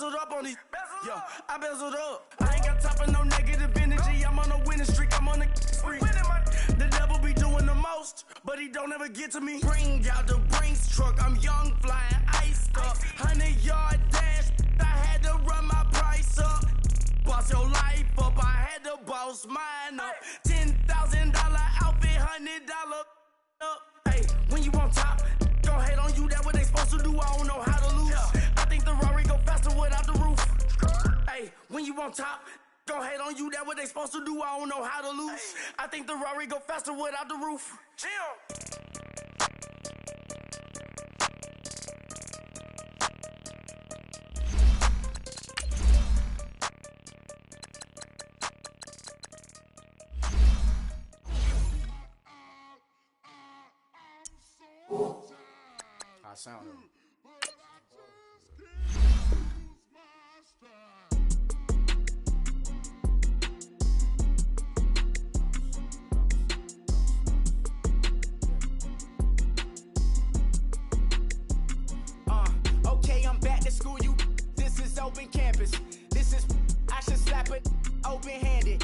up on these, yeah, I bezeled up. I ain't got time for no negative energy. I'm on a winning streak, I'm on a spree. The devil be doing the most, but he don't ever get to me. Bring out the Brinks truck, I'm young, flying, iced up. 100-yard dash, I had to run my price up. Boss your life up, I had to boss mine up. $10,000 outfit, $100 up. Hey, when you on top, don't hate on you, that's what they supposed to do. I don't know how to lose. I think the Rari go faster without the roof. Hey, when you on top, don't hate on you, that's what they supposed to do. I don't know how to lose. I think the Rari go faster without the roof. Chill. I sound him. Okay, I'm back to school, you. This is open campus. This is, I should slap it open-handed.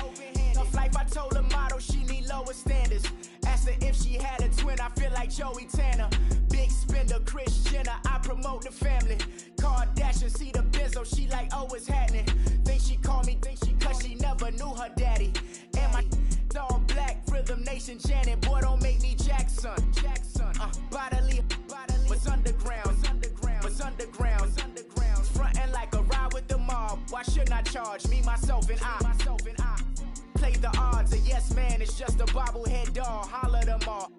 Tough life, I told her motto, she need lower standards. Asked her if she had a twin, I feel like Joey Tanner. Big spender, Kris Jenner, I promote the family. Kardashian, see the Benzo, she like, oh, it's happening. Think she called me, cause she never knew her daddy. And my all black, Rhythm Nation, Janet, boy, don't make me Jackson. Bodily, was underground, was underground. Frontin' like a ride with the mob. Why shouldn't I charge me, myself, and I? Play the odds, a yes man, it's just a bobblehead doll. Holler them all.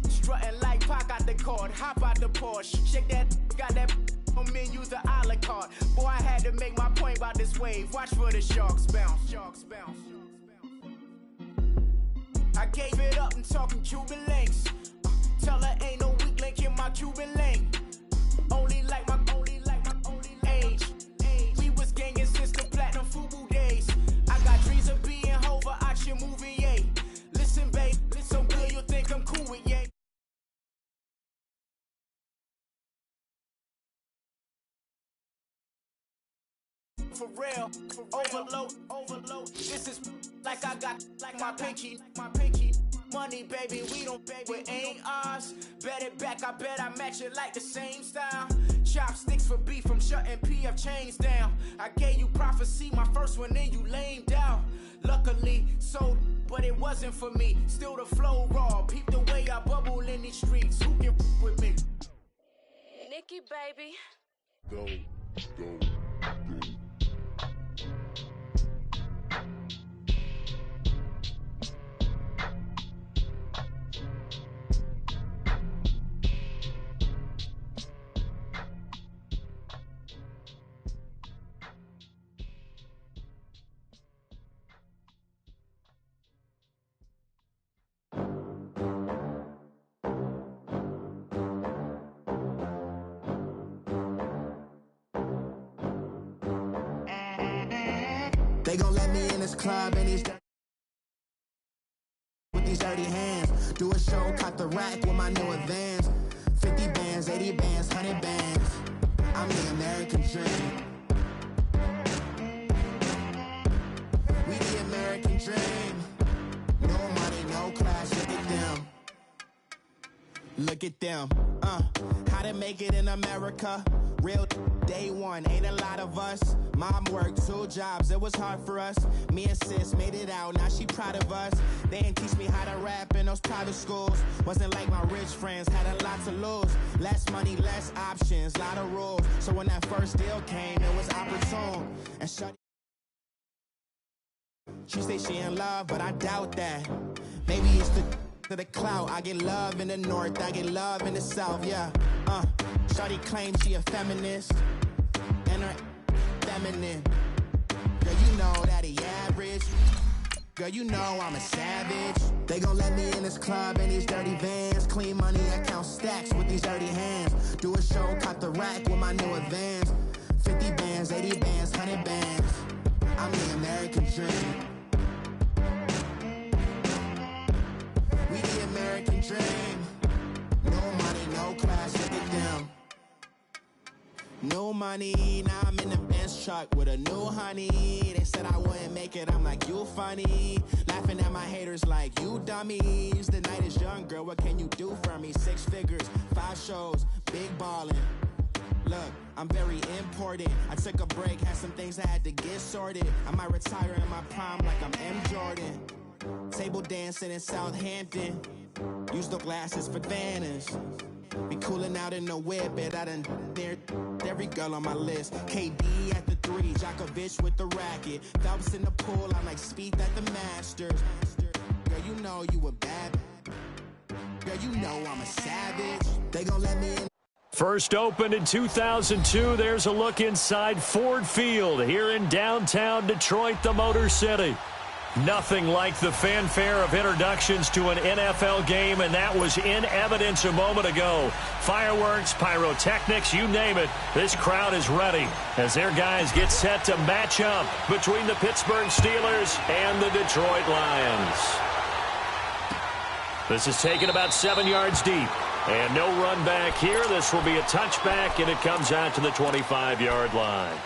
Strutting like Pac out the court, hop out the Porsche. Shake that, got that on menu, the a la carte. Boy, I had to make my point about this wave. Watch for the sharks bounce. I gave it up, I'm talking Cuban links. Tell her ain't no weak link in my Cuban link. Only like my age. We was gangin' since the platinum FUBU days. I got dreams of being Hova out your movie, yeah. Listen, babe, listen good, you'll think I'm cool with, yeah. For real, overload. This is like I got like my pinky. Money, baby, we don't pay, it ain't ours. Bet it back, I bet I match it like the same style. Chopsticks for beef from shutting PF chains down. I gave you prophecy, my first one, then you lamed out. Luckily, sold, but it wasn't for me. Still the flow raw, peep the way I bubble in these streets. Who can with me? Nikki, baby. Go. They gon' let me in this club and with these dirty hands. Do a show, caught the rack with my new advance. 50 bands, 80 bands, 100 bands. I'm the American dream. We the American dream. No money, no class, look at them. Look at them, how to make it in America. Real day one, ain't a lot of us. Mom worked 2 jobs, it was hard for us. Me and sis made it out, now she proud of us. They didn't teach me how to rap in those private schools. Wasn't like my rich friends, had a lot to lose. Less money, less options, lot of rules. So when that first deal came, it was opportune. And she say she in love, but I doubt that. Maybe it's the clout. I get love in the north, I get love in the south, yeah. Shawty claims she a feminist, and her feminine. Girl, you know that he average. Girl, you know I'm a savage. They gon' let me in this club in these dirty vans. Clean money, I count stacks with these dirty hands. Do a show, caught the rack with my new advance. 50 bands, 80 bands, 100 bands. I'm the American dream. We the American dream. No money, no class, look at them. No money, now I'm in the Benz truck. truck with a new honey. They said I wouldn't make it, I'm like, you funny. Laughing at my haters like, you dummies. The night is young, girl, what can you do for me? 6 figures, 5 shows, big ballin'. Look, I'm very important. I took a break, had some things I had to get sorted. I might retire in my prime like I'm M. Jordan. Table dancing in Southampton. Use the glasses for Vannas. Be cooling out in the whip, but I done dared every girl on my list. KD at the 3, Djokovic with the racket. Phelps in the pool, I'm like Spieth at the Masters. Girl, you know you a bad. Girl, you know I'm a savage. They gon' let me in. First opened in 2002. There's a look inside Ford Field here in downtown Detroit, the Motor City. Nothing like the fanfare of introductions to an NFL game, and that was in evidence a moment ago. Fireworks, pyrotechnics, you name it. This crowd is ready as their guys get set to match up between the Pittsburgh Steelers and the Detroit Lions. This is taken about 7 yards deep. And no run back here. This will be a touchback, and it comes out to the 25-yard line.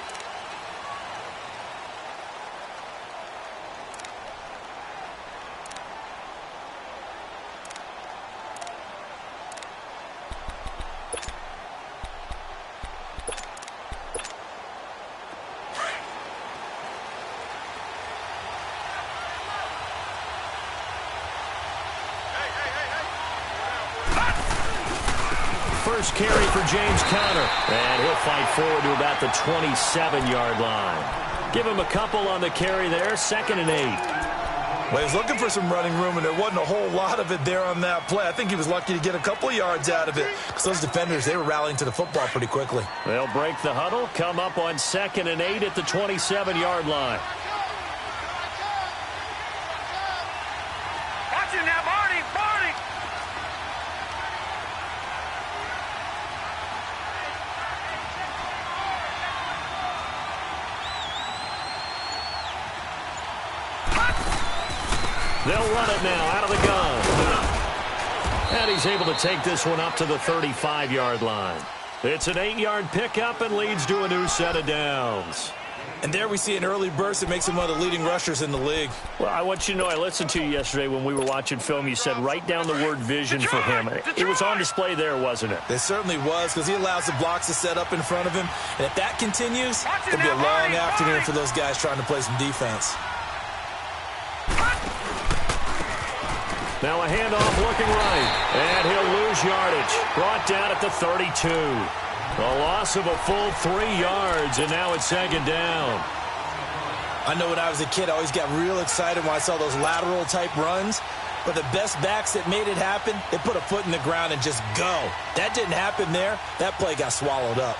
First carry for James Conner, and he'll fight forward to about the 27-yard line. Give him a couple on the carry there, 2nd and 8. Well, he's looking for some running room, and there wasn't a whole lot of it there on that play. I think he was lucky to get a couple of yards out of it because those defenders, they were rallying to the football pretty quickly. They'll break the huddle, come up on 2nd and 8 at the 27-yard line. Watch it now, Barney! They'll run it now out of the gun. And he's able to take this one up to the 35-yard line. It's an 8-yard pickup and leads to a new set of downs. And there we see an early burst that makes him one of the leading rushers in the league. Well, I want you to know, I listened to you yesterday when we were watching film. You said write down the word vision for him. It was on display there, wasn't it? It certainly was, because he allows the blocks to set up in front of him. And if that continues, it'll be a long afternoon for those guys trying to play some defense. Now a handoff looking right, and he'll lose yardage. Brought down at the 32. A loss of a full 3 yards, and now it's 2nd down. I know when I was a kid, I always got real excited when I saw those lateral-type runs. But the best backs that made it happen, they put a foot in the ground and just go. That didn't happen there. That play got swallowed up.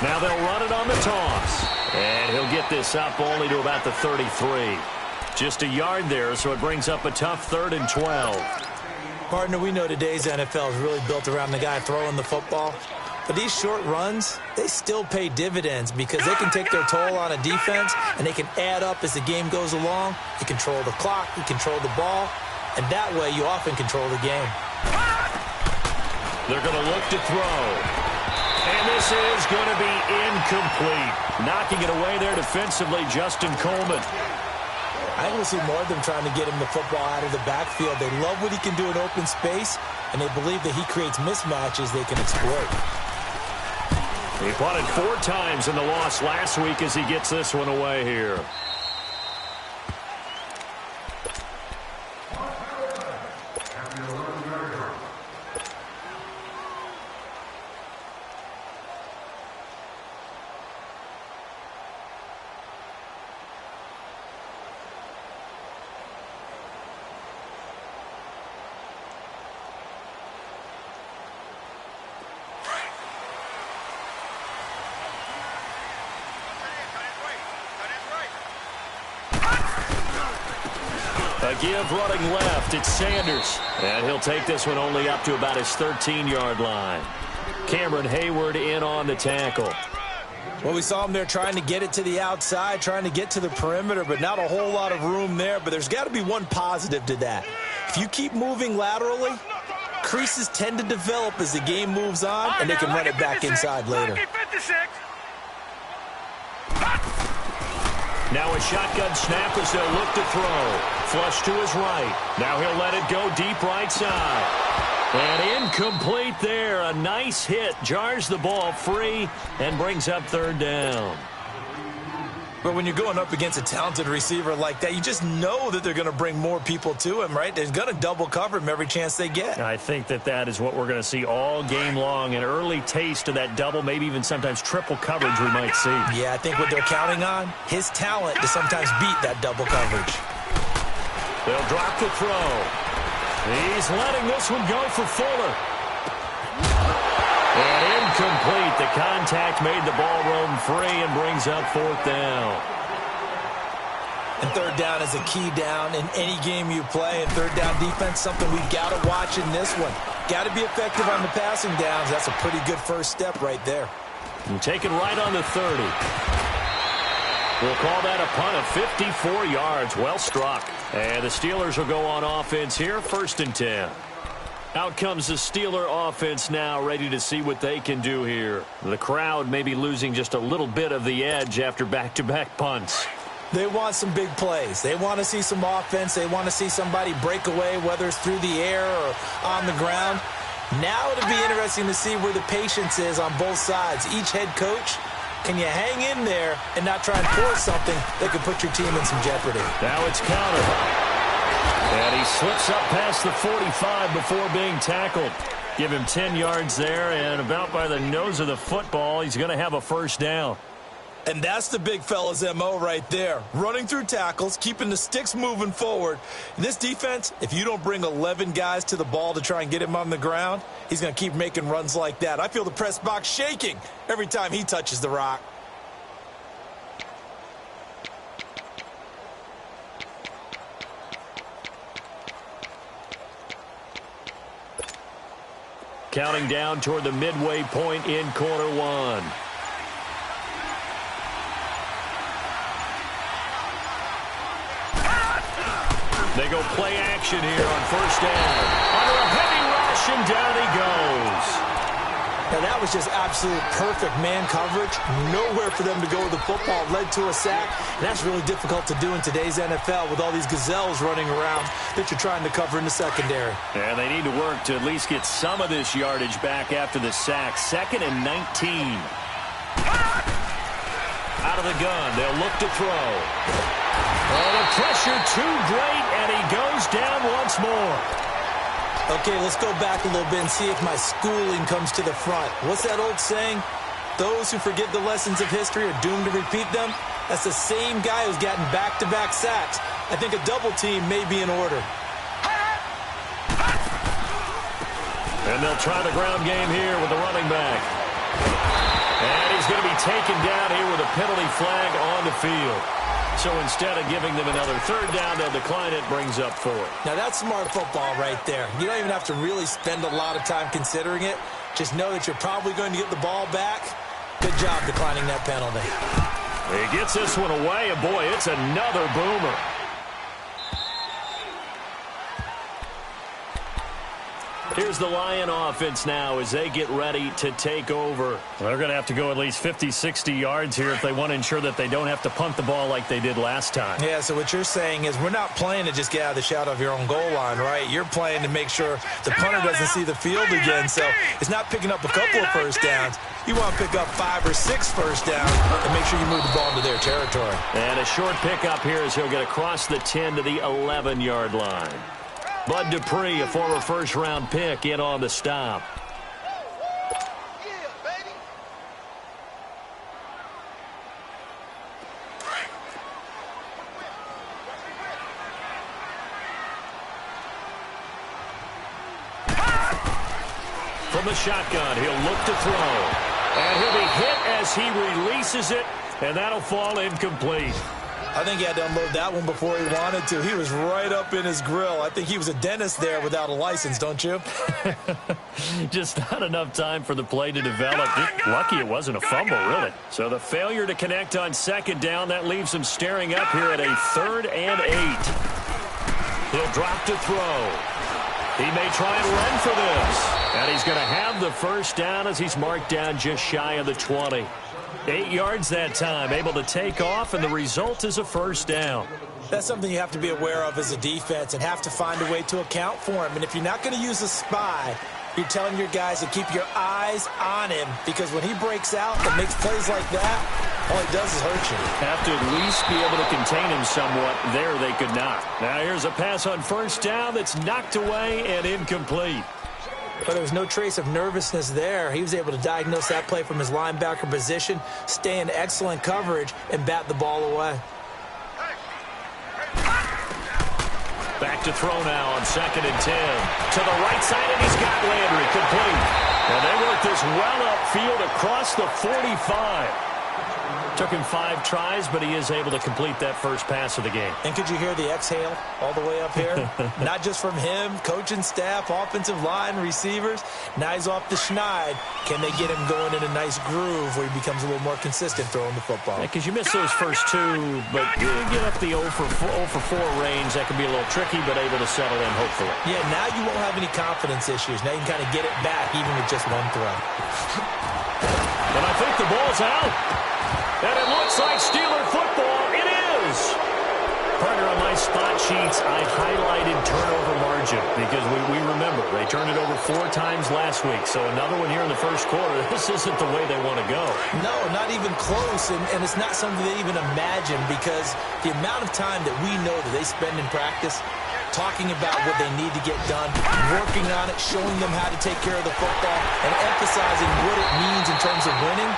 Now they'll run it on the toss. And he'll get this up only to about the 33. Just a yard there, so it brings up a tough 3rd and 12. Partner, we know today's NFL is really built around the guy throwing the football. But these short runs, they still pay dividends because they can take their toll on a defense, and they can add up as the game goes along. You control the clock, you control the ball, and that way you often control the game. They're going to look to throw. And this is going to be incomplete. Knocking it away there defensively, Justin Coleman. I think we'll see more of them trying to get him the football out of the backfield. They love what he can do in open space, and they believe that he creates mismatches they can exploit. He punted 4 times in the loss last week as he gets this one away here. A give running left, it's Sanders. And he'll take this one only up to about his 13-yard line. Cameron Hayward in on the tackle. Well, we saw him there trying to get it to the outside, trying to get to the perimeter, but not a whole lot of room there. But there's got to be one positive to that. If you keep moving laterally, creases tend to develop as the game moves on, and they can run it back inside later. Now a shotgun snap as they'll look to throw. Flush to his right. Now he'll let it go deep right side. And incomplete there. A nice hit. Jars the ball free and brings up third down. But when you're going up against a talented receiver like that, you just know that they're going to bring more people to him, right? They're going to double cover him every chance they get. I think that is what we're going to see all game long. An early taste of that double, maybe even sometimes triple coverage we might see. Yeah, I think what they're counting on, his talent to sometimes beat that double coverage. They'll drop the throw. He's letting this one go for Fuller. And incomplete. The contact made the ball roam free and brings up fourth down. And third down is a key down in any game you play. And third down defense, something we've got to watch in this one. Got to be effective on the passing downs. That's a pretty good first step right there. And take it right on the 30. We'll call that a punt of 54 yards. Well struck. And the Steelers will go on offense here, 1st and 10. Out comes the Steeler offense now, ready to see what they can do here. The crowd may be losing just a little bit of the edge after back-to-back punts. They want some big plays. They want to see some offense. They want to see somebody break away, whether it's through the air or on the ground. Now it'll be interesting to see where the patience is on both sides. Each head coach, can you hang in there and not try and force something that could put your team in some jeopardy? Now it's counter. And he slips up past the 45 before being tackled. Give him 10 yards there, and about by the nose of the football, he's going to have a first down. And that's the big fella's MO right there. Running through tackles, keeping the sticks moving forward. In this defense, if you don't bring 11 guys to the ball to try and get him on the ground, he's going to keep making runs like that. I feel the press box shaking every time he touches the rock. Counting down toward the midway point in quarter one. They go play action here on first down. Under a heavy rush, and down he goes. Now that was just absolute perfect man coverage. Nowhere for them to go with the football. Led to a sack. And that's really difficult to do in today's NFL with all these gazelles running around that you're trying to cover in the secondary. And they need to work to at least get some of this yardage back after the sack. 2nd and 19. Out of the gun. They'll look to throw. Oh, the pressure too great, and he goes down once more. Okay, let's go back a little bit and see if my schooling comes to the front. What's that old saying? Those who forget the lessons of history are doomed to repeat them. That's the same guy who's gotten back-to-back sacks. I think a double team may be in order. And they'll try the ground game here with the running back. And he's going to be taken down here with a penalty flag on the field. So instead of giving them another third down, they'll decline it, brings up 4. Now that's smart football right there. You don't even have to really spend a lot of time considering it. Just know that you're probably going to get the ball back. Good job declining that penalty. He gets this one away, and boy, it's another boomer. Here's the Lion offense now as they get ready to take over. They're going to have to go at least 50, 60 yards here if they want to ensure that they don't have to punt the ball like they did last time. Yeah, so what you're saying is we're not playing to just get out of the shadow of your own goal line, right? You're playing to make sure the punter doesn't see the field again. So it's not picking up a couple of first downs. You want to pick up 5 or 6 first downs and make sure you move the ball into their territory. And a short pickup here as he'll get across the 10 to the 11-yard line. Bud Dupree, a former first-round pick, in on the stop. From the shotgun, he'll look to throw. And he'll be hit as he releases it, and that'll fall incomplete. I think he had to unload that one before he wanted to. He was right up in his grill. I think he was a dentist there without a license, don't you? Just not enough time for the play to develop. Lucky it wasn't a fumble, really. So the failure to connect on second down, that leaves him staring up here at a 3rd and 8. He'll drop to throw. He may try and run for this. And he's going to have the first down as he's marked down just shy of the 20. 8 yards that time, able to take off, and the result is a first down. That's something you have to be aware of as a defense and have to find a way to account for him. And if you're not going to use a spy, you're telling your guys to keep your eyes on him, because when he breaks out and makes plays like that, all he does is hurt you. Have to at least be able to contain him somewhat. There they could not. Now here's a pass on first down that's knocked away and incomplete. But there was no trace of nervousness there. He was able to diagnose that play from his linebacker position, stay in excellent coverage, and bat the ball away. Back to throw now on 2nd and 10. To the right side, and he's got Landry complete. And they work this well upfield across the 45. Took him 5 tries, but he is able to complete that first pass of the game. And could you hear the exhale all the way up here? Not just from him, coaching staff, offensive line, receivers. Now he's off the schneid. Can they get him going in a nice groove where he becomes a little more consistent throwing the football? Because you miss those first 2, but you get up the 0 for 4 range. That can be a little tricky, but able to settle in, hopefully. Yeah, now you won't have any confidence issues. Now you can kind of get it back, even with just 1 throw. And I think the ball's out. And it looks like Steeler football. It is. Partner, on my spot sheets, I highlighted turnover margin because we remember they turned it over 4 times last week. So another one here in the first quarter. This isn't the way they want to go. No, not even close. And it's not something they even imagine, because the amount of time that we know that they spend in practice talking about what they need to get done, working on it, showing them how to take care of the football, and emphasizing what it means in terms of winning.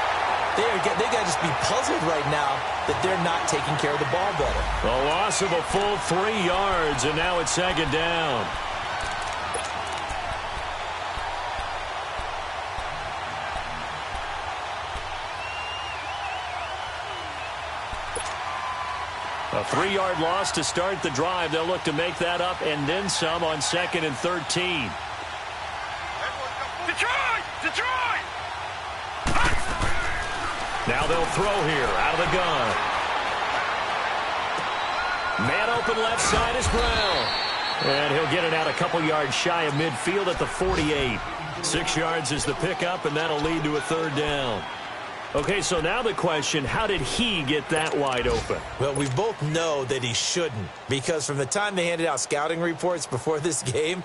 They got to just be puzzled right now that they're not taking care of the ball better. A loss of a full 3 yards, and now it's 2nd down. A 3-yard loss to start the drive. They'll look to make that up and then some on 2nd and 13. Detroit! Now they'll throw here out of the gun. Man open left side is Brown. And he'll get it out a couple yards shy of midfield at the 48. 6 yards is the pickup, and that'll lead to a 3rd down. Okay, so now the question, how did he get that wide open? Well, we both know that he shouldn't, because from the time they handed out scouting reports before this game,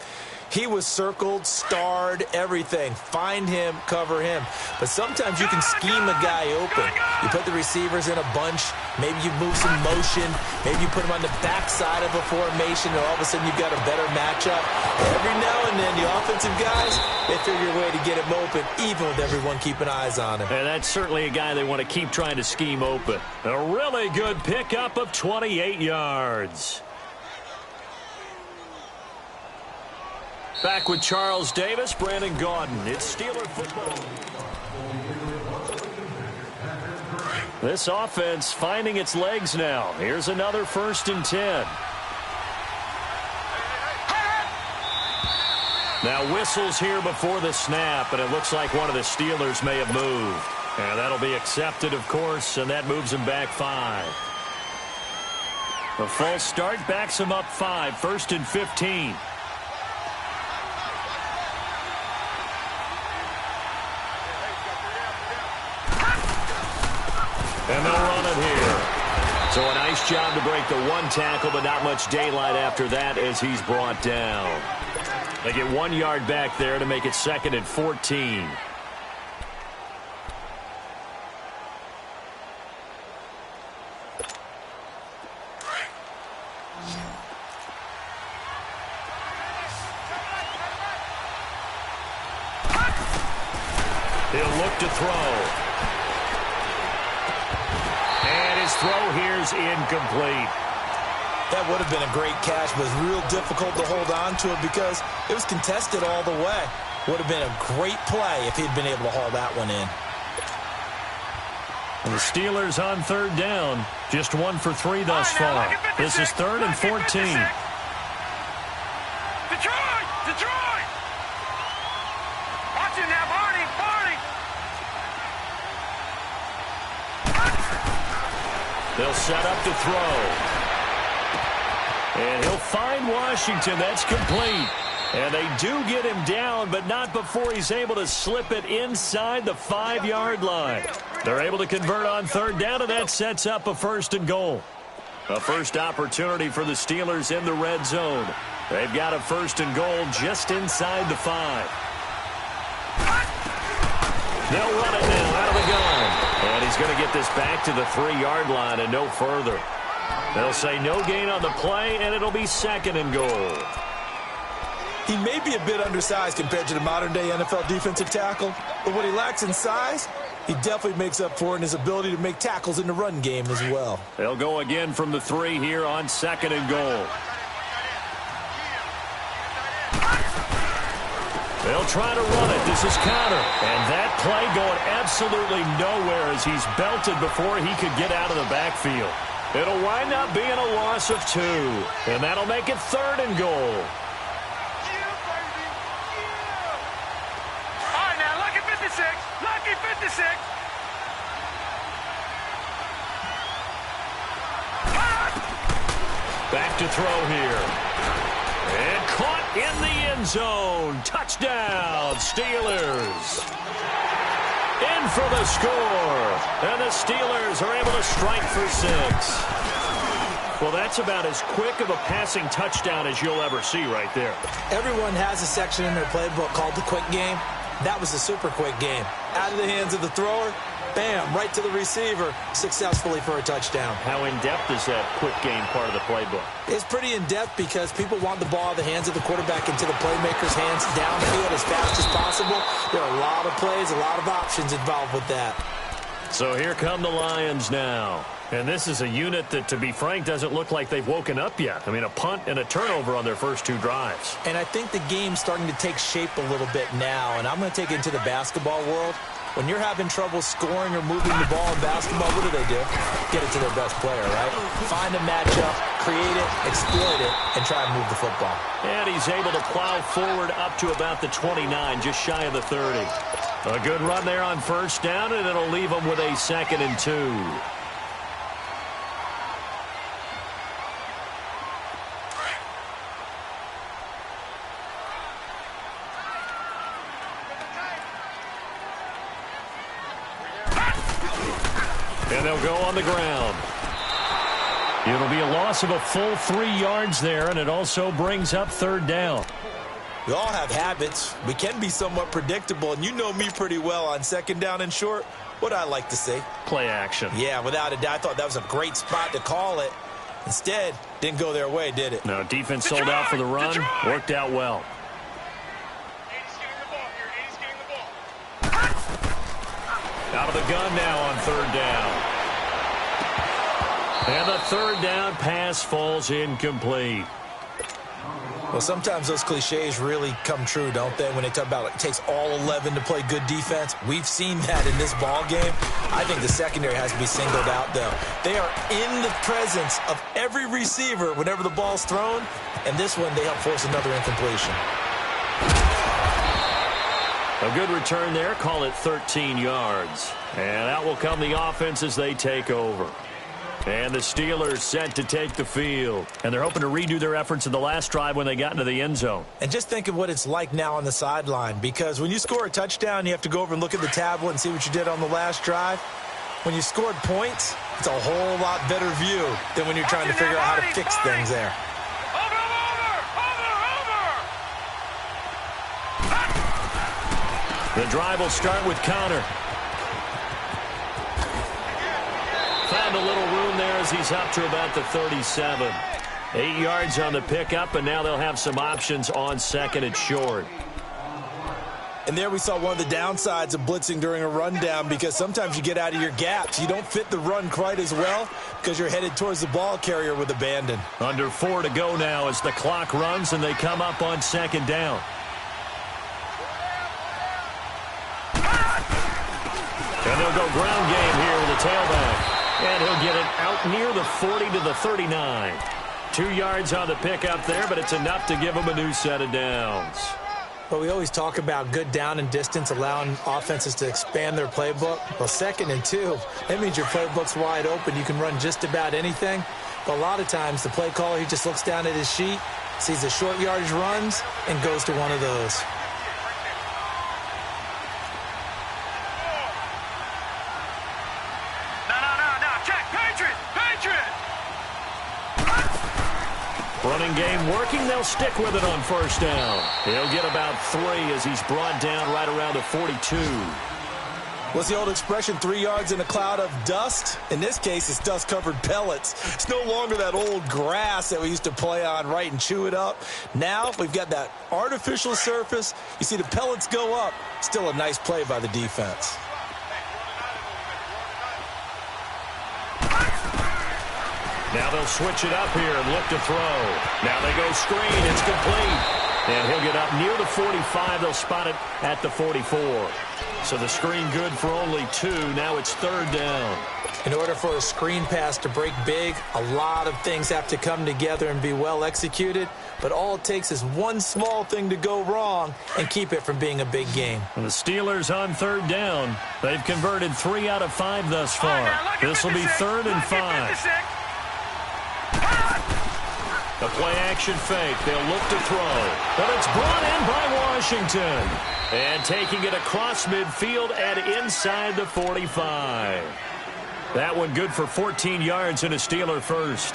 he was circled, starred, everything. Find him, cover him. But sometimes you can scheme a guy open. You put the receivers in a bunch. Maybe you move some motion. Maybe you put him on the backside of a formation, and all of a sudden you've got a better matchup. Every now and then, the offensive guys, they figure a way to get him open, even with everyone keeping eyes on him. And that's certainly a guy they want to keep trying to scheme open. A really good pickup of 28 yards. Back with Charles Davis, Brandon Gaudin. It's Steeler football. This offense finding its legs now. Here's another 1st and 10. Now whistles here before the snap, and it looks like one of the Steelers may have moved. And that'll be accepted, of course, and that moves him back 5. A false start backs him up 5, 1st and 15. And they'll run it here. So a nice job to break the 1 tackle, but not much daylight after that as he's brought down. They get 1 yard back there to make it 2nd and 14. He'll look to throw. Throw here's incomplete. That would have been a great catch, but it was real difficult to hold on to it because it was contested all the way. Would have been a great play if he'd been able to haul that one in. And the Steelers on third down, just 1 for 3 thus far. This is 3rd and 14. Detroit! Watch it now, Barney! They'll set up to throw. And he'll find Washington. That's complete. And they do get him down, but not before he's able to slip it inside the 5-yard line. They're able to convert on third down, and that sets up a 1st and goal. A first opportunity for the Steelers in the red zone. They've got a 1st and goal just inside the 5. They'll run it now out of the gun. And he's going to get this back to the 3-yard line and no further. They'll say no gain on the play, and it'll be 2nd and goal. He may be a bit undersized compared to the modern-day NFL defensive tackle, but what he lacks in size, he definitely makes up for in his ability to make tackles in the run game as well. They'll go again from the 3 here on 2nd and goal. They'll try to run it. This is Connor. And that play going absolutely nowhere as he's belted before he could get out of the backfield. It'll wind up being a loss of 2. And that'll make it 3rd and goal. Lucky 56. Back to throw here. And caught in the end zone. Touchdown, Steelers. In for the score. And the Steelers are able to strike for 6. Well, that's about as quick of a passing touchdown as you'll ever see right there. Everyone has a section in their playbook called the quick game. That was a super quick game. Out of the hands of the thrower, bam, right to the receiver, successfully for a touchdown. How in-depth is that quick game part of the playbook? It's pretty in-depth because people want the ball out of the hands of the quarterback into the playmaker's hands downfield as fast as possible. There are a lot of plays, a lot of options involved with that. So here come the Lions now. And this is a unit that, to be frank, doesn't look like they've woken up yet. I mean, a punt and a turnover on their first 2 drives. And I think the game's starting to take shape a little bit now. And I'm going to take it into the basketball world. When you're having trouble scoring or moving the ball in basketball, what do? Get it to their best player, right? Find a matchup, create it, exploit it, and try and move the football. And he's able to plow forward up to about the 29, just shy of the 30. A good run there on first down, and it'll leave them with a 2nd and 2. And they'll go on the ground. It'll be a loss of a full 3 yards there, and it also brings up 3rd down. We all have habits. We can be somewhat predictable, and you know me pretty well on 2nd down and short. What I like to say? Play action. Yeah, without a doubt. I thought that was a great spot to call it. Instead, didn't go their way, did it? No, defense sold out for the run. Worked out well. Out of the gun now on 3rd down. And the 3rd down pass falls incomplete. Well, sometimes those cliches really come true, don't they? When they talk about it takes all 11 to play good defense. We've seen that in this ball game. I think the secondary has to be singled out, though. They are in the presence of every receiver whenever the ball's thrown. And this one, they help force another incompletion. A good return there. Call it 13 yards. And out will come the offense as they take over. And the Steelers set to take the field. And they're hoping to redo their efforts in the last drive when they got into the end zone. And just think of what it's like now on the sideline. Because when you score a touchdown, you have to go over and look at the tablet and see what you did on the last drive. When you scored points, it's a whole lot better view than when you're trying to figure out how to fix things there. The drive will start with Connor. Found a little room there as he's up to about the 37. 8 yards on the pickup, and now they'll have some options on 2nd and short. And there we saw one of the downsides of blitzing during a rundown, because sometimes you get out of your gaps. You don't fit the run quite as well because you're headed towards the ball carrier with abandon. Under 4 to go now as the clock runs and they come up on 2nd down. And they'll go ground game here with a tailback. And he'll get it out near the 40 to the 39. 2 yards on the pickup there, but it's enough to give him a new set of downs. Well, we always talk about good down and distance, allowing offenses to expand their playbook. Well, 2nd and 2, that means your playbook's wide open. You can run just about anything. But a lot of times, the play caller, he just looks down at his sheet, sees the short yardage runs, and goes to one of those. Running game working. They'll stick with it on first down. He'll get about 3 as he's brought down right around the 42. What's the old expression, 3 yards in a cloud of dust? In this case, it's dust-covered pellets. It's no longer that old grass that we used to play on, right, and chew it up. Now we've got that artificial surface. You see the pellets go up. Still a nice play by the defense. Now they'll switch it up here and look to throw. Now they go screen. It's complete. And he'll get up near the 45. They'll spot it at the 44. So the screen good for only 2. Now it's 3rd down. In order for a screen pass to break big, a lot of things have to come together and be well executed. But all it takes is one small thing to go wrong and keep it from being a big game. And the Steelers on 3rd down. They've converted 3 out of 5 thus far. This will be 3rd and 5. The play-action fake. They'll look to throw. But it's brought in by Washington. And taking it across midfield and inside the 45. That one good for 14 yards and a Steeler first.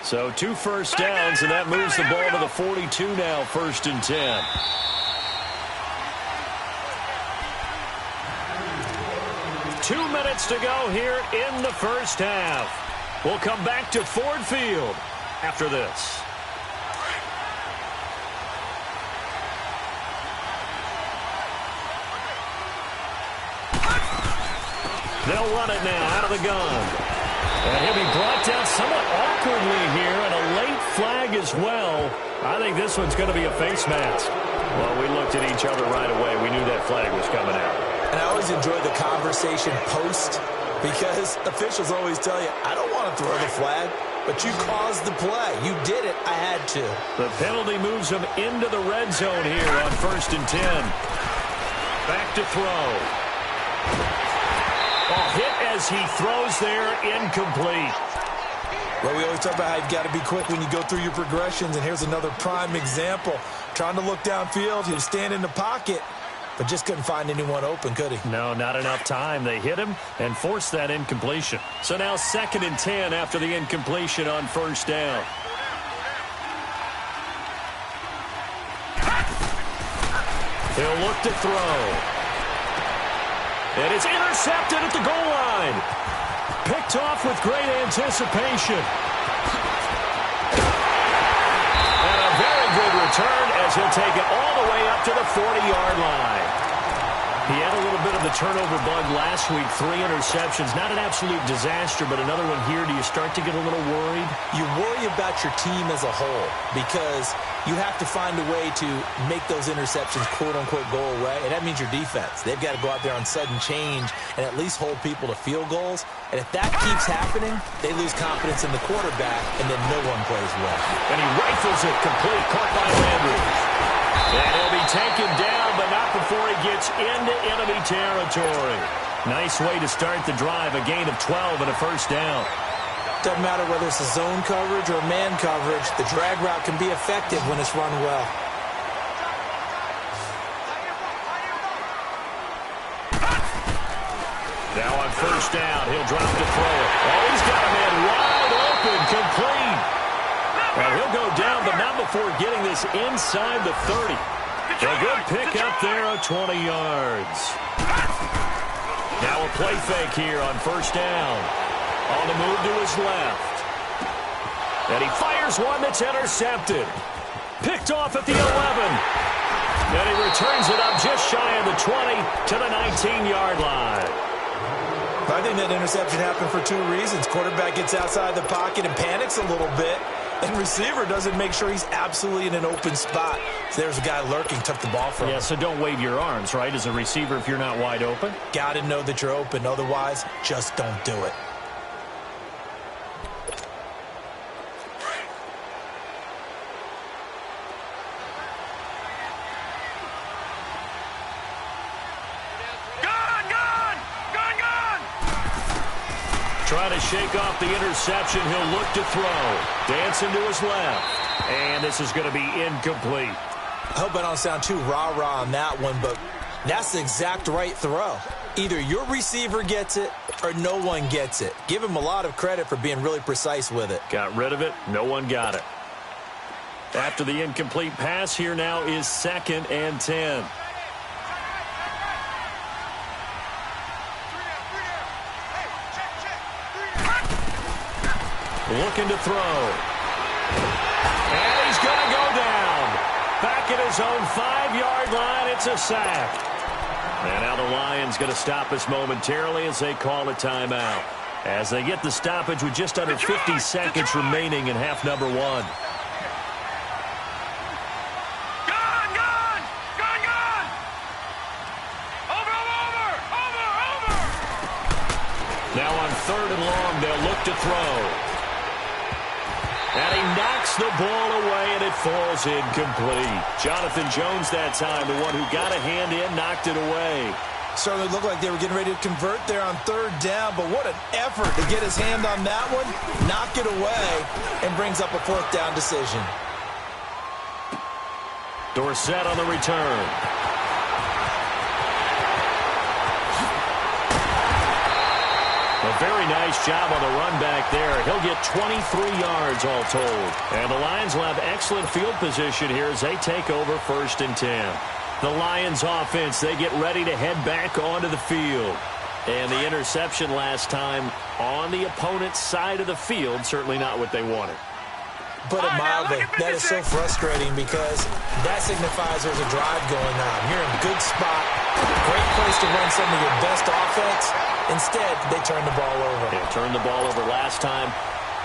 So 2 first downs, and that moves the ball to the 42 now, 1st and 10. Two minutes to go here in the first half. We'll come back to Ford Field after this. They'll run it now out of the gun. And he'll be brought down somewhat awkwardly here, and a late flag as well. I think this one's going to be a face mask. Well, we looked at each other right away. We knew that flag was coming out. And I always enjoy the conversation post, because officials always tell you, I don't want to throw the flag, but you caused the play. You did it. I had to. The penalty moves him into the red zone here on 1st and 10. Back to throw. Ball hit as he throws there, incomplete. Well, we always talk about how you've got to be quick when you go through your progressions, and here's another prime example. Trying to look downfield, he was standing in the pocket, but just couldn't find anyone open, could he? No, not enough time. They hit him and forced that incompletion. So now 2nd and 10 after the incompletion on 1st down. He'll look to throw. And it's intercepted at the goal line. Picked off with great anticipation. And a very good return as he'll take it all the way up to the 40-yard line. He had a little bit of the turnover bug last week, 3 interceptions. Not an absolute disaster, but another one here. Do you start to get a little worried? You worry about your team as a whole because you have to find a way to make those interceptions, quote-unquote, go away, and that means your defense. They've got to go out there on sudden change and at least hold people to field goals. And if that keeps happening, they lose confidence in the quarterback, and then no one plays well. And he rifles it complete, caught by Landry. And he'll be taken down, but not before he gets into enemy territory. Nice way to start the drive, a gain of 12 and a 1st down. Doesn't matter whether it's a zone coverage or man coverage, the drag route can be effective when it's run well. Now on 1st down, he'll drop to throw it. Oh, he's got a man wide open, complete. And he'll go down, but not before getting this inside the 30. A good pickup there of 20 yards. Now a play fake here on 1st down. On the move to his left. And he fires one that's intercepted. Picked off at the 11. And he returns it up just shy of the 20 to the 19-yard line. I think that interception happened for 2 reasons. Quarterback gets outside the pocket and panics a little bit. And receiver doesn't make sure he's absolutely in an open spot. So there's a guy lurking, took the ball from him. Yeah, so don't wave your arms, right, as a receiver if you're not wide open. Got to know that you're open. Otherwise, just don't do it. Trying to shake off the interception. He'll look to throw. Dancing to his left. And this is going to be incomplete. I hope I don't sound too rah-rah on that one, but that's the exact right throw. Either your receiver gets it or no one gets it. Give him a lot of credit for being really precise with it. Got rid of it. No one got it. After the incomplete pass, here now is 2nd and 10. Looking to throw. And he's going to go down. Back at his own 5-yard line. It's a sack. And now the Lions going to stop us momentarily as they call a timeout. As they get the stoppage with just under 50 seconds remaining in half number 1. Now on 3rd and long, they'll look to throw. And he knocks the ball away, and it falls incomplete. Jonathan Jones that time, the one who got a hand in, knocked it away. Certainly looked like they were getting ready to convert there on 3rd down, but what an effort to get his hand on that one, knock it away, and brings up a 4th down decision. Dorsett on the return. A very nice job on the run back there. He'll get 23 yards all told. And the Lions will have excellent field position here as they take over 1st and 10. The Lions offense, they get ready to head back onto the field. And the interception last time on the opponent's side of the field, certainly not what they wanted. Put it mildly, that is so frustrating because that signifies there's a drive going on. You're in a good spot, great place to run some of your best offense. Instead, they turn the ball over. They turned the ball over last time.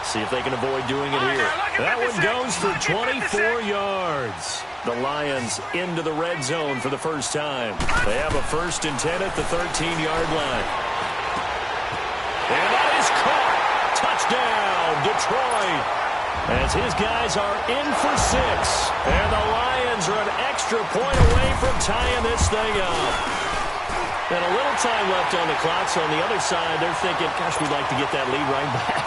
See if they can avoid doing it here. That one goes for 24 yards. The Lions into the red zone for the first time. They have a 1st and 10 at the 13-yard line. And that is caught. Touchdown, Detroit. As his guys are in for 6. And the Lions are an extra point away from tying this thing up. And a little time left on the clock, so on the other side, they're thinking, gosh, we'd like to get that lead right back.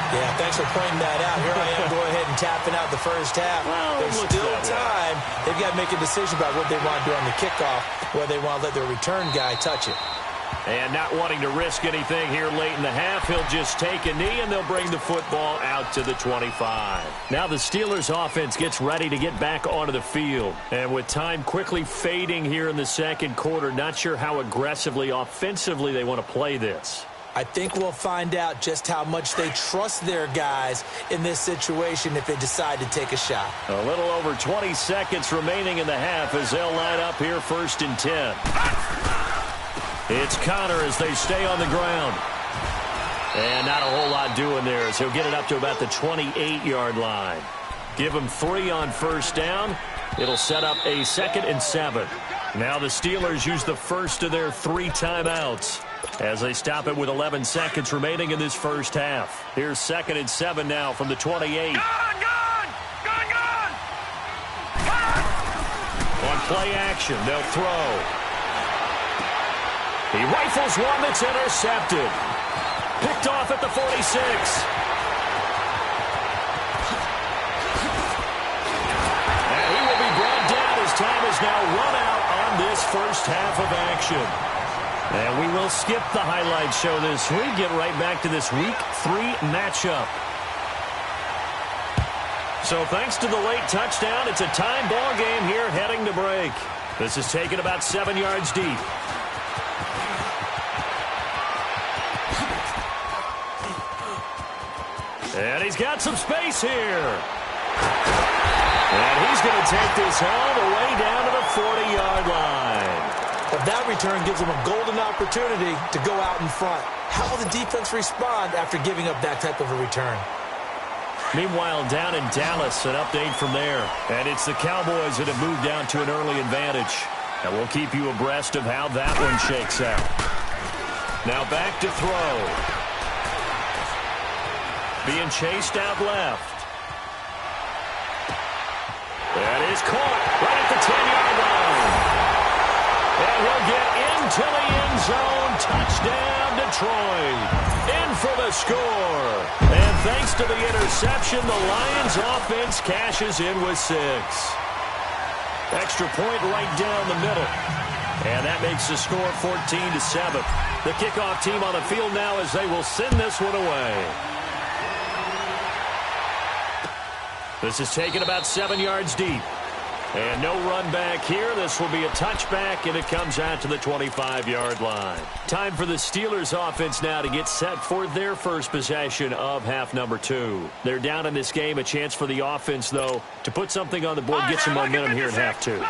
Yeah, thanks for pointing that out. Here I am going ahead and tapping out the first half. Well, there's still time. They've got to make a decision about what they want to do on the kickoff, whether they want to let their return guy touch it. And not wanting to risk anything here late in the half, he'll just take a knee, and they'll bring the football out to the 25. Now the Steelers' offense gets ready to get back onto the field. And with time quickly fading here in the 2nd quarter, not sure how aggressively, offensively they want to play this. I think we'll find out just how much they trust their guys in this situation if they decide to take a shot. A little over 20 seconds remaining in the half as they'll line up here 1st and 10. It's Connor as they stay on the ground. And not a whole lot doing there as he'll get it up to about the 28-yard line. Give him 3 on 1st down. It'll set up a 2nd and 7. Now the Steelers use the first of their 3 timeouts as they stop it with 11 seconds remaining in this first half. Here's 2nd and 7 now from the 28. Gone! On play action, they'll throw. He rifles one that's intercepted. Picked off at the 46. And he will be brought down as time is now run out on this first half of action. And we will skip the highlight show this week. Get right back to this Week 3 matchup. So thanks to the late touchdown, it's a time ball game here heading to break. This is taken about 7 yards deep. And he's got some space here. And he's going to take this all the way down to the 40-yard line. But that return gives them a golden opportunity to go out in front. How will the defense respond after giving up that type of a return? Meanwhile, down in Dallas, an update from there. And it's the Cowboys that have moved down to an early advantage. And we'll keep you abreast of how that one shakes out. Now back to throw. Being chased out left. That is caught right at the 10-yard line. And he'll get into the end zone. Touchdown, Detroit. In for the score. And thanks to the interception, the Lions offense cashes in with 6. Extra point right down the middle. And that makes the score 14-7. The kickoff team on the field now as they will send this one away. This is taken about 7 yards deep. And no run back here. This will be a touchback, and it comes out to the 25-yard line. Time for the Steelers offense now to get set for their first possession of half number 2. They're down in this game. A chance for the offense, though, to put something on the board, get some momentum here in half 2.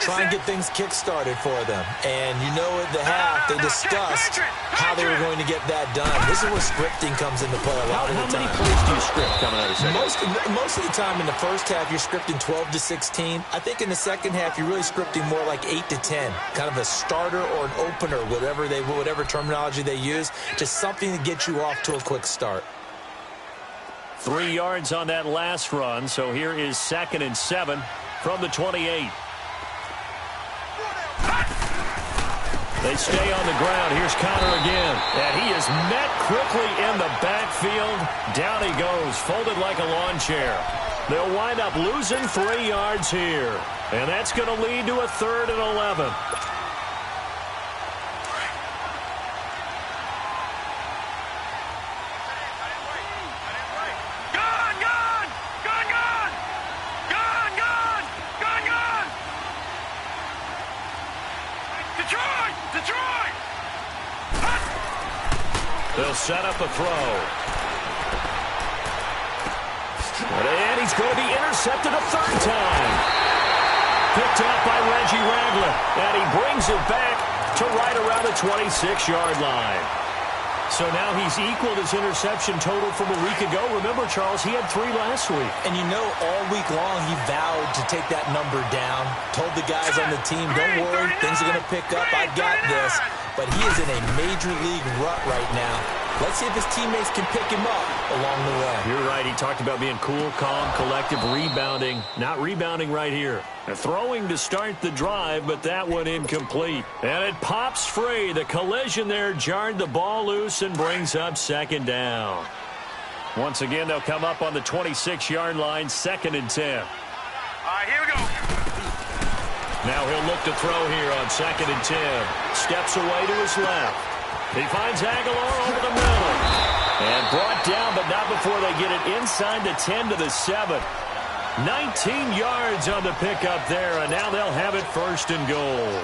Try and get things kick-started for them. And you know at the half, they discussed how they were going to get that done. This is where scripting comes into play a lot of the time. How many plays do you script coming out of the second? Most of the time in the first half, you're scripting 12 to 16. I think in the second half, you're really scripting more like 8 to 10. Kind of a starter or an opener, whatever terminology they use. Just something to get you off to a quick start. 3 yards on that last run. So here is 2nd and 7 from the 28. They stay on the ground. Here's Connor again. And he is met quickly in the backfield. Down he goes, folded like a lawn chair. They'll wind up losing 3 yards here. And that's going to lead to a 3rd and 11. Detroit! They'll set up a throw. And he's going to be intercepted a 3rd time. Picked up by Reggie Ragland. And he brings it back to right around the 26-yard line. So now he's equaled his interception total from a week ago. Remember, Charles, he had 3 last week. And you know, all week long he vowed to take that number down. Told the guys on the team, don't worry, things are going to pick up. I got this. But he is in a major league rut right now. Let's see if his teammates can pick him up along the way. You're right. He talked about being cool, calm, collective, rebounding. Not rebounding right here. Throwing to start the drive, but that one incomplete. And it pops free. The collision there jarred the ball loose and brings up 2nd down. Once again, they'll come up on the 26-yard line, 2nd and 10. All right, here we go. Now he'll look to throw here on 2nd and 10. Steps away to his left. He finds Aguilar over the middle. And brought down, but not before they get it inside the 10 to the 7. 19 yards on the pickup there, and now they'll have it 1st and goal.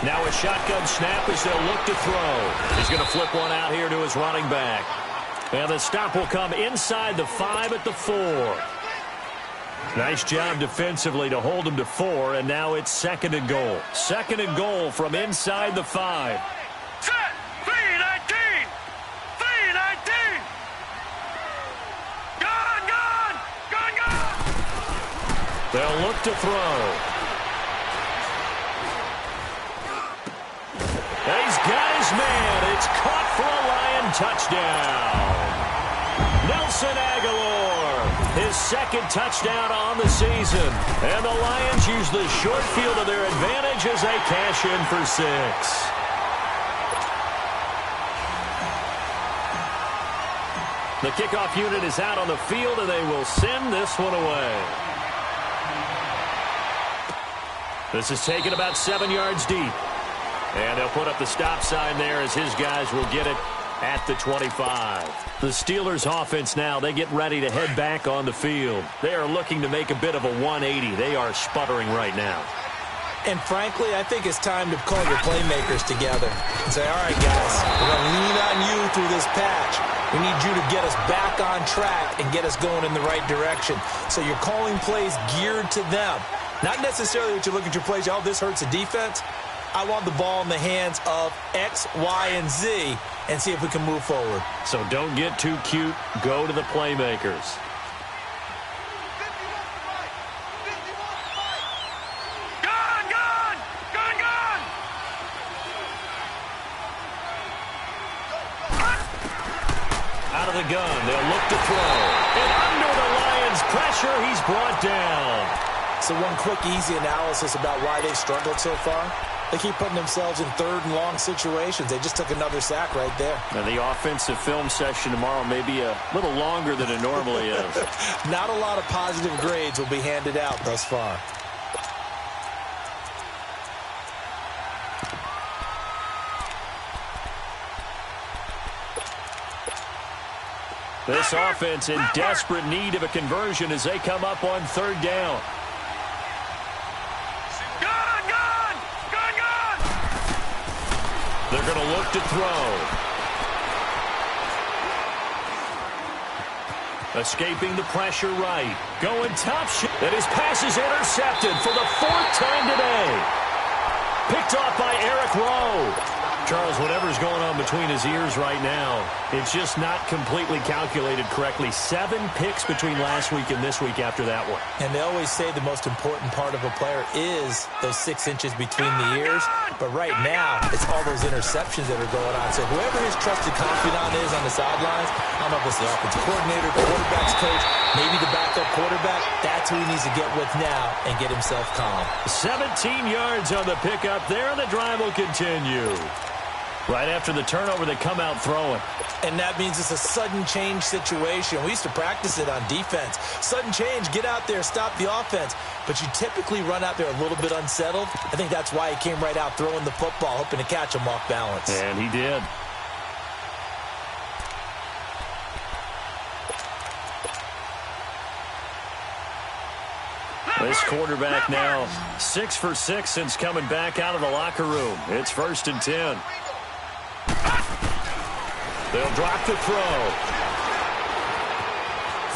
Now a shotgun snap as they'll look to throw. He's going to flip one out here to his running back. And the stop will come inside the 5 at the 4. Nice job defensively to hold him to 4, and now it's 2nd and goal. 2nd and goal from inside the 5. Set! 3-19! 3-19! Gone! They'll look to throw. And he's got his man. It's caught for a Lion touchdown. Nelson Aguilar, his 2nd touchdown on the season. And the Lions use the short field to their advantage as they cash in for 6. The kickoff unit is out on the field, and they will send this one away. This is taken about 7 yards deep. And they'll put up the stop sign there as his guys will get it at the 25. The Steelers offense now, they get ready to head back on the field. They are looking to make a bit of a 180. They are sputtering right now. And frankly, I think it's time to call your playmakers together and say, all right, guys, we're going to lean on you through this patch. We need you to get us back on track and get us going in the right direction. So you're calling plays geared to them. Not necessarily what you look at your plays, oh, this hurts the defense. I want the ball in the hands of X, Y, and Z and see if we can move forward. So don't get too cute. Go to the playmakers. Out of the gun, they'll look to throw. And under the Lions' pressure, he's brought down. So one quick, easy analysis about why they've struggled so far. They keep putting themselves in third and long situations. They just took another sack right there. Now the offensive film session tomorrow may be a little longer than it normally is. Not a lot of positive grades will be handed out thus far. This offense in desperate need of a conversion as they come up on third down. They're going to look to throw. Escaping the pressure right. Going top shot. And his pass is intercepted for the fourth time today. Picked off by Eric Rowe. Charles, whatever's going on between his ears right now, it's just not completely calculated correctly. 7 picks between last week and this week after that one. And they always say the most important part of a player is those 6 inches between the ears. But right now, it's all those interceptions that are going on. So whoever his trusted confidant is on the sidelines, I don't know if it's the offensive coordinator, quarterback's coach, maybe the backup quarterback, that's who he needs to get with now and get himself calm. 17 yards on the pickup there, and the drive will continue. Right after the turnover, they come out throwing. And that means it's a sudden change situation. We used to practice it on defense. Sudden change, get out there, stop the offense. But you typically run out there a little bit unsettled. I think that's why he came right out throwing the football, hoping to catch him off balance. And he did. This quarterback now 6 for 6 since coming back out of the locker room. It's 1st and 10. They'll drop the throw.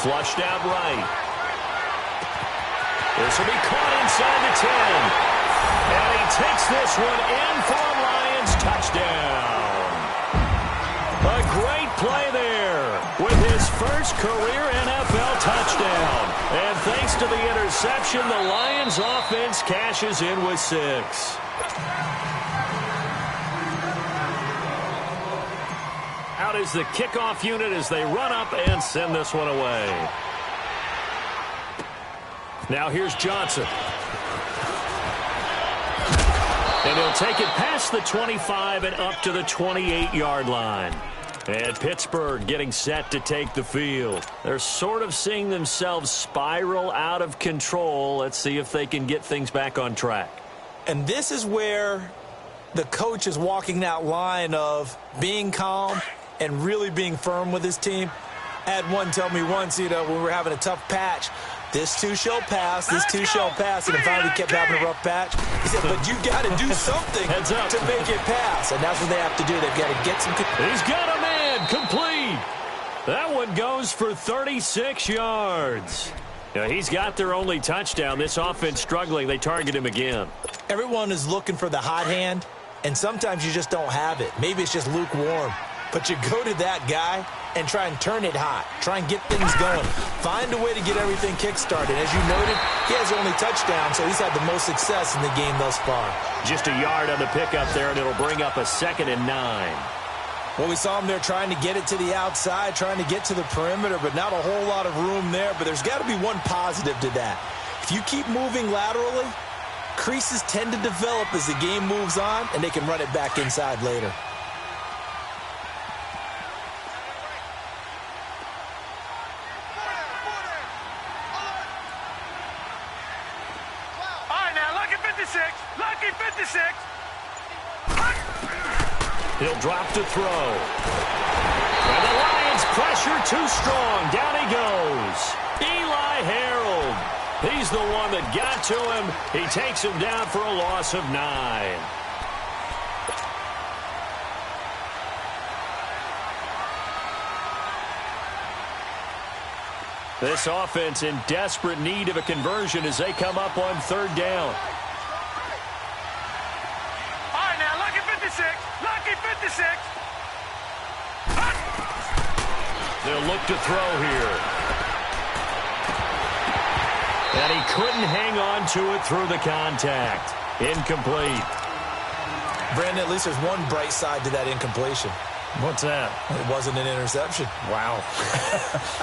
Flushed out right. This will be caught inside the 10. And he takes this one in for a Lions touchdown. A great play there with his first career NFL touchdown. And thanks to the interception, the Lions offense cashes in with 6. Out is the kickoff unit as they run up and send this one away. Now here's Johnson. And he'll take it past the 25 and up to the 28-yard line. And Pittsburgh getting set to take the field. They're sort of seeing themselves spiral out of control. Let's see if they can get things back on track. And this is where the coach is walking that line of being calm and really being firm with his team. I had one tell me once, when we were having a tough patch, this too shall pass, this too shall pass, and it finally kept having a rough patch. He said, but you got to do something to make it pass, and that's what they have to do. They've got to get some... He's got a man, complete. That one goes for 36 yards. Now, he's got their only touchdown. This offense struggling. They target him again. Everyone is looking for the hot hand, and sometimes you just don't have it. Maybe it's just lukewarm. But you go to that guy and try and turn it hot. Try and get things going. Find a way to get everything kick-started. As you noted, he has the only touchdown, so he's had the most success in the game thus far. Just a yard on the pickup there, and it'll bring up a 2nd and 9. Well, we saw him there trying to get it to the outside, trying to get to the perimeter, but not a whole lot of room there. But there's got to be one positive to that. If you keep moving laterally, creases tend to develop as the game moves on, and they can run it back inside later. Lucky 56. He'll drop to throw. And the Lions pressure too strong. Down he goes. Eli Harold. He's the one that got to him. He takes him down for a loss of 9. This offense in desperate need of a conversion as they come up on third down. All right, now, lucky 56. Lucky 56. They'll look to throw here. And he couldn't hang on to it through the contact. Incomplete. Brandon, at least there's one bright side to that incompletion. What's that? It wasn't an interception. Wow.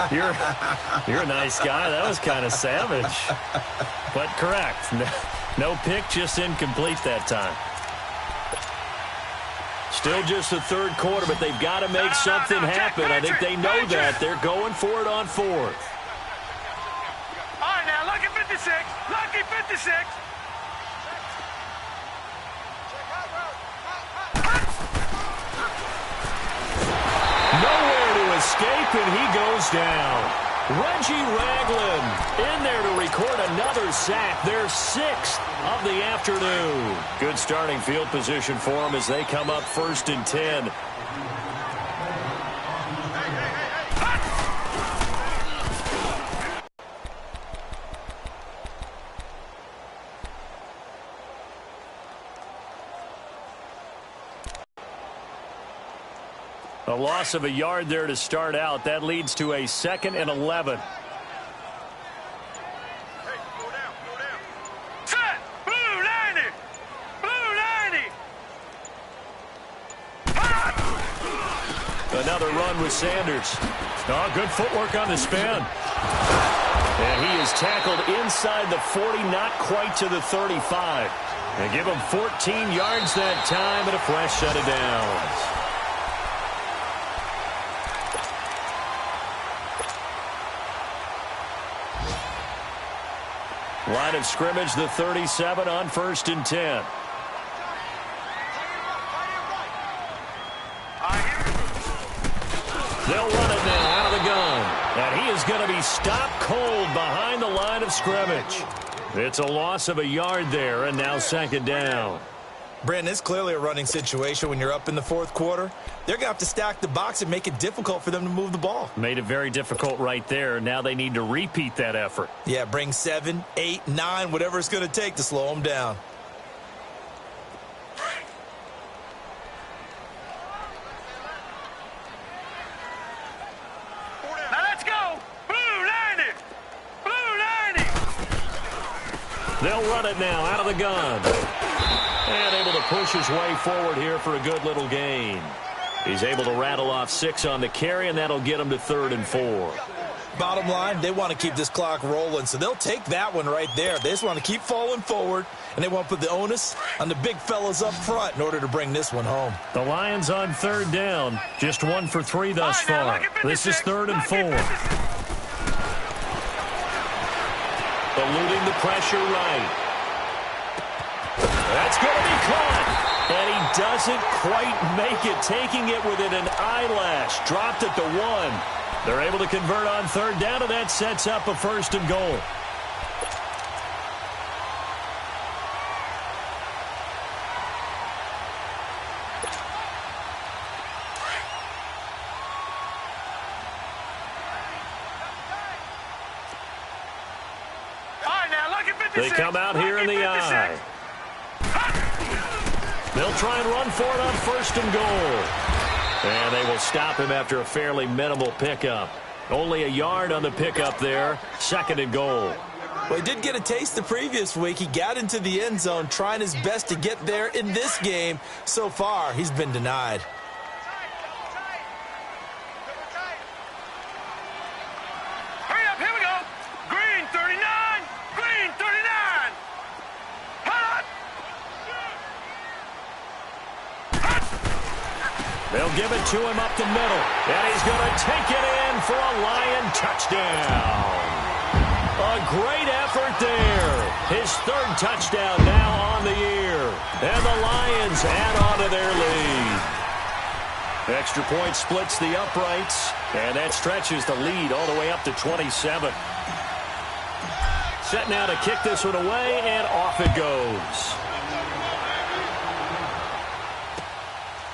You're a nice guy. That was kind of savage. But correct. No pick, just incomplete that time. Still just the third quarter, but they've got to make something happen. I think they know that. They're going for it on fourth. All right, now, lucky 56. Lucky 56. Nowhere to escape, and he goes down. Reggie Ragland in there to record another sack, their sixth of the afternoon. Good starting field position for them as they come up 1st and 10. A loss of a yard there to start out. That leads to a 2nd and 11. Set. Blue 90. Blue 90. Another run with Sanders. Oh, good footwork on the spin. And he is tackled inside the 40, not quite to the 35. They give him 14 yards that time and a fresh set of downs. Line of scrimmage, the 37 on 1st and 10. They'll run it now out of the gun. And he is going to be stopped cold behind the line of scrimmage. It's a loss of a yard there, and now 2nd down. Brandon, it's clearly a running situation when you're up in the fourth quarter. They're going to have to stack the box and make it difficult for them to move the ball. Made it very difficult right there. Now they need to repeat that effort. Yeah, bring 7, 8, 9, whatever it's going to take to slow them down. Now let's go. Blue 90. Blue 90. They'll run it now out of the gun. And able to push his way forward here for a good little gain. He's able to rattle off 6 on the carry, and that'll get him to 3rd and 4. Bottom line, they want to keep this clock rolling, so they'll take that one right there. They just want to keep falling forward, and they want to put the onus on the big fellas up front in order to bring this one home. The Lions on 3rd down. Just 1 for 3 thus far. This is 3rd and 4. Eluding the pressure right. That's going to be caught. And he doesn't quite make it, taking it within an eyelash. Dropped at the 1. They're able to convert on 3rd down, and that sets up a 1st and goal. All right, now, lucky 56. They come out here in the eye. They'll try and run for it on 1st and goal. And they will stop him after a fairly minimal pickup. Only a yard on the pickup there. 2nd and goal. Well, he did get a taste the previous week. He got into the end zone trying his best to get there in this game. So far, he's been denied. Hurry up, here we go. Green 39. Green 39. Hot. They'll give it to him up the middle. And he's going to take it in for a Lion touchdown. A great effort there. His 3rd touchdown now on the year. And the Lions add on to their lead. Extra point splits the uprights. And that stretches the lead all the way up to 27. Set now to kick this one away, and off it goes.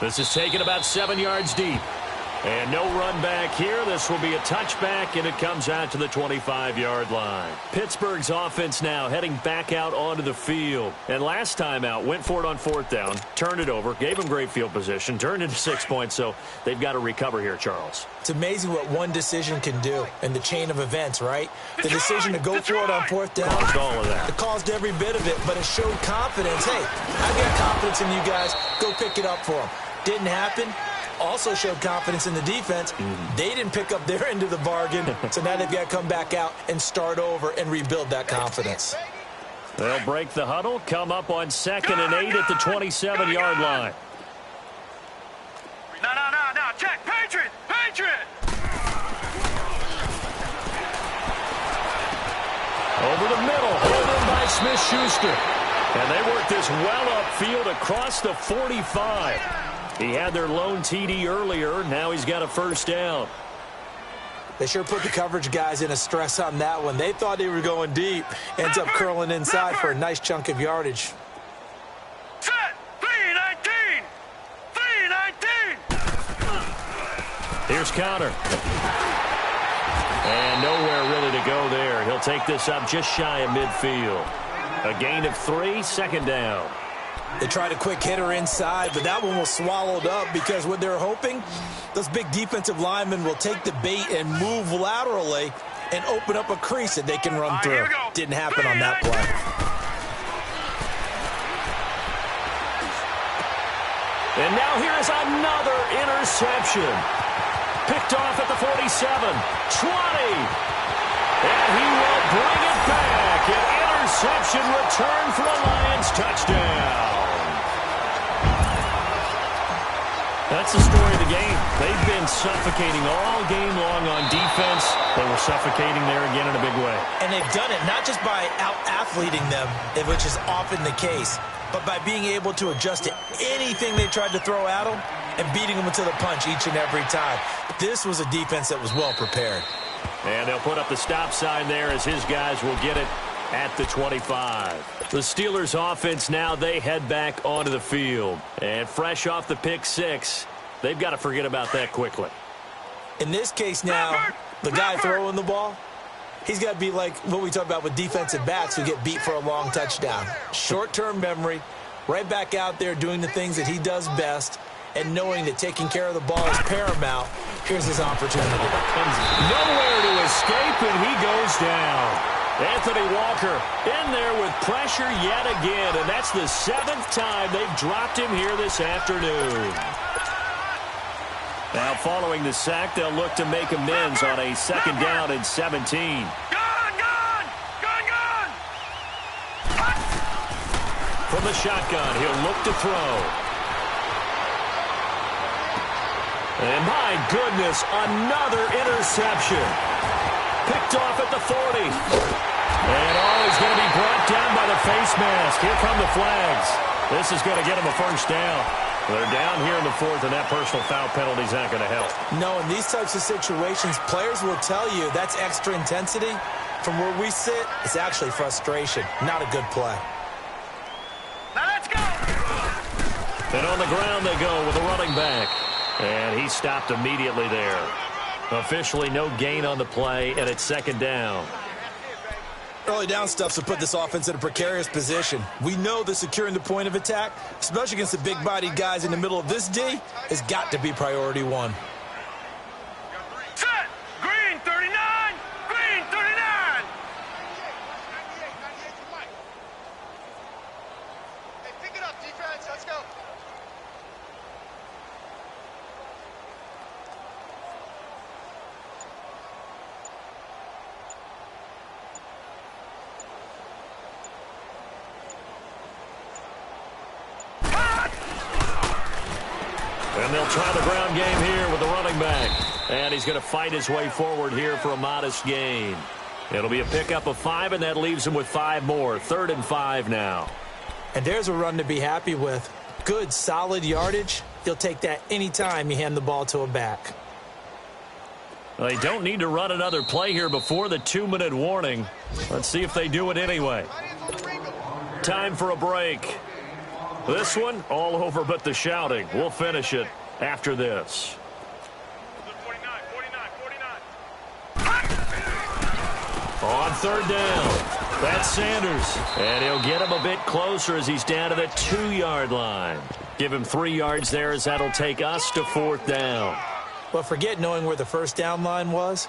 This is taken about 7 yards deep. And no run back here. This will be a touchback, and it comes out to the 25-yard line. Pittsburgh's offense now heading back out onto the field. And last time out, went for it on 4th down, turned it over, gave them great field position, turned into 6 points, so they've got to recover here, Charles. It's amazing what one decision can do in the chain of events, right? The decision to go for it on 4th down. Caused all of that. It caused every bit of it, but it showed confidence. Hey, I've got confidence in you guys. Go pick it up for them. Didn't happen. Also showed confidence in the defense. They didn't pick up their end of the bargain, so now they've got to come back out and start over and rebuild that confidence. They'll break the huddle, come up on 2nd and 8 at the 27-yard line. No. Check. Patriot. Over the middle, holding by Smith-Schuster. And they work this well upfield across the 45. He had their lone TD earlier. Now he's got a 1st down. They sure put the coverage guys in a stress on that one. They thought they were going deep. Ends up curling inside for a nice chunk of yardage. Set. 319. Here's Connor. And nowhere really to go there. He'll take this up just shy of midfield. A gain of 3, 2nd down. They tried a quick hitter inside, but that one was swallowed up because what they're hoping, those big defensive linemen will take the bait and move laterally and open up a crease that they can run through. Didn't happen on that play. And now here is another interception. Picked off at the 47, 20. And he will bring it back. An interception return for a Lions touchdown. That's the story of the game. They've been suffocating all game long on defense. They were suffocating there again in a big way. And they've done it not just by out-athleting them, which is often the case, but by being able to adjust to anything they tried to throw at them and beating them to the punch each and every time. This was a defense that was well prepared. And they'll put up the stop sign there as his guys will get it at the 25. The Steelers offense now, they head back onto the field. And fresh off the pick 6, they've got to forget about that quickly. In this case now, the guy throwing the ball, he's got to be like what we talk about with defensive backs who get beat for a long touchdown. Short-term memory, right back out there doing the things that he does best, and knowing that taking care of the ball is paramount. Here's his opportunity. Nowhere to escape, and he goes down. Anthony Walker in there with pressure yet again, and that's the 7th time they've dropped him here this afternoon. Now following the sack, they'll look to make amends on a 2nd down and 17. Gone! From the shotgun, he'll look to throw. And my goodness, another interception. Picked off at the 40. And he's going to be brought down by the face mask. Here come the flags. This is going to get him a 1st down. They're down here in the 4th, and that personal foul penalty is not going to help. No, in these types of situations, players will tell you that's extra intensity. From where we sit, it's actually frustration. Not a good play. Now let's go! And on the ground they go with a running back. And he stopped immediately there. Officially no gain on the play, and it's 2nd down. Early down stuffs will put this offense in a precarious position. We know that securing the point of attack, especially against the big-bodied guys in the middle of this D, has got to be priority 1. Set! Green 39! Green 39! Hey, pick it up, defense. Let's go. And they'll try the ground game here with the running back. And he's going to fight his way forward here for a modest gain. It'll be a pickup of 5, and that leaves him with 5 more. 3rd and 5 now. And there's a run to be happy with. Good, solid yardage. You'll take that anytime you hand the ball to a back. Well, they don't need to run another play here before the 2-minute warning. Let's see if they do it anyway. Time for a break. This one, all over but the shouting. We'll finish it after this. third down. That's Sanders. And he'll get him a bit closer as he's down to the 2-yard line. Give him 3 yards there as that'll take us to fourth down. But forget knowing where the first down line was.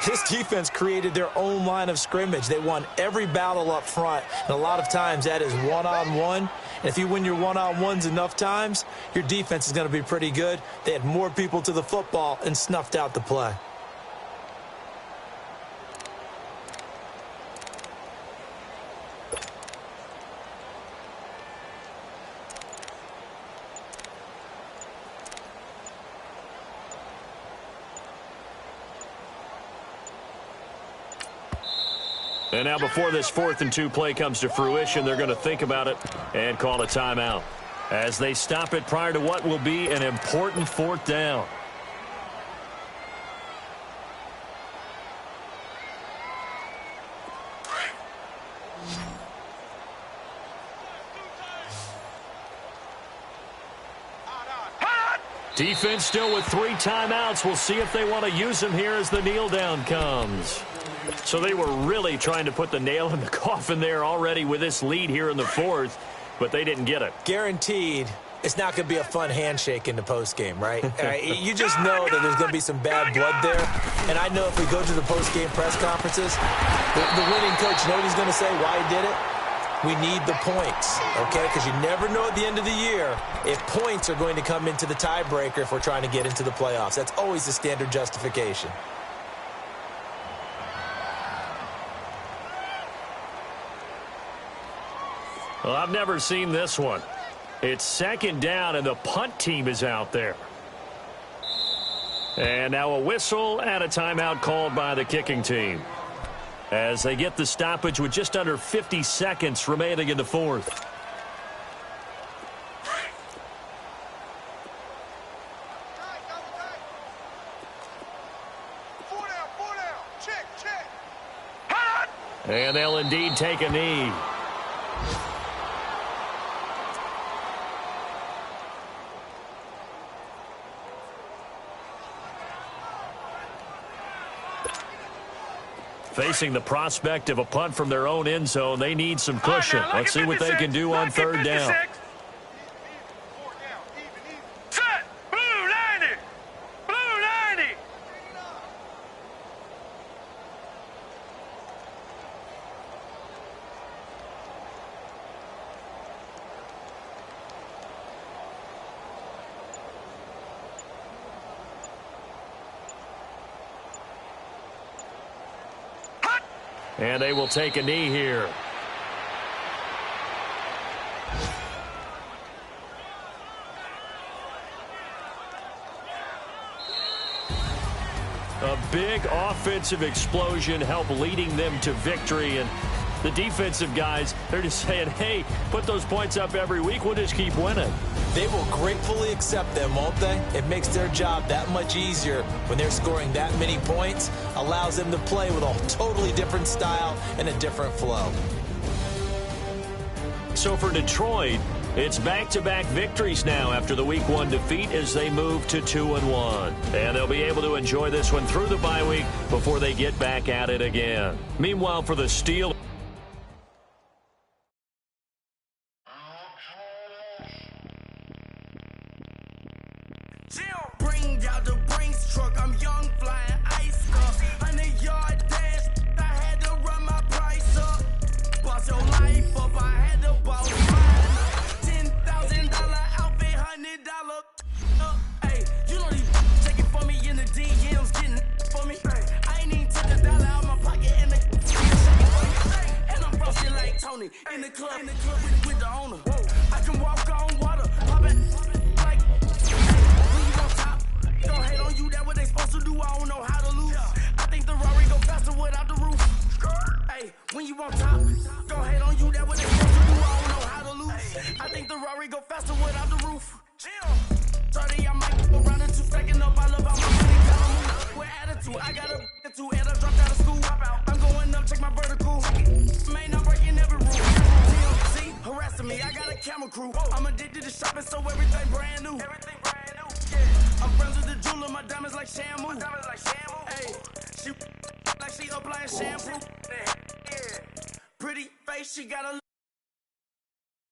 This defense created their own line of scrimmage. They won every battle up front, and a lot of times that is one-on-one. And if you win your one-on-ones enough times, your defense is going to be pretty good. They had more people to the football and snuffed out the play. And now before this 4th and 2 play comes to fruition, they're going to think about it and call a timeout as they stop it prior to what will be an important 4th down. Defense still with 3 timeouts. We'll see if they want to use them here as the kneel down comes. So they were really trying to put the nail in the coffin there already with this lead here in the 4th, but they didn't get it. Guaranteed, it's not going to be a fun handshake in the postgame, right? You just know that there's going to be some bad blood there. And I know if we go to the postgame press conferences, the winning coach, you know what he's going to say, why he did it? We need the points, okay? Because you never know at the end of the year if points are going to come into the tiebreaker if we're trying to get into the playoffs. That's always the standard justification. Well, I've never seen this one. It's 2nd down, and the punt team is out there. And now a whistle and a timeout called by the kicking team as they get the stoppage with just under 50 seconds remaining in the 4th. And they'll indeed take a knee. Facing the prospect of a punt from their own end zone, they need some cushion. Let's see what they can do on 3rd down. Set! Blue 90! Blue 90! And they will take a knee here. A big offensive explosion helped leading them to victory. And the defensive guys, they're just saying, hey, put those points up every week. We'll just keep winning. They will gratefully accept them, won't they? It makes their job that much easier when they're scoring that many points. Allows them to play with a totally different style and a different flow. So for Detroit, it's back-to-back victories now after the Week 1 defeat as they move to 2-1. And they'll be able to enjoy this one through the bye week before they get back at it again. Meanwhile, for the Steelers, Bring out the Brinks truck, I'm young, flying ice up. 100-yard dash, I had to run my price up. Boss your life up, I had to boss mine up. $10,000 outfit, $100 Hey, you know these checking for me in the DMs, getting for me. I ain't even took $1 out my pocket and and I'm frosted like Tony in the club with the owner. I can walk on water, pop it. Don't hate on you, that what they supposed to do, I don't know how to lose. I think the Rari go faster without the roof. Hey, when you on top, don't hate on you, that what they supposed to do, I don't know how to lose. I think the Rari go faster without the roof. 30, I might go around in 2 seconds up, I love how my money gotta move. With attitude, I got a attitude, and I dropped out of school. I'm going up, check my vertical. Man, I'm breaking every rule. TMC, harassing me, I got a camera crew. I'm addicted to shopping, so everything brand new. I'm friends with the jeweler, my diamonds like Shamu. Hey, she like like she applying shampoo. Pretty face, she got a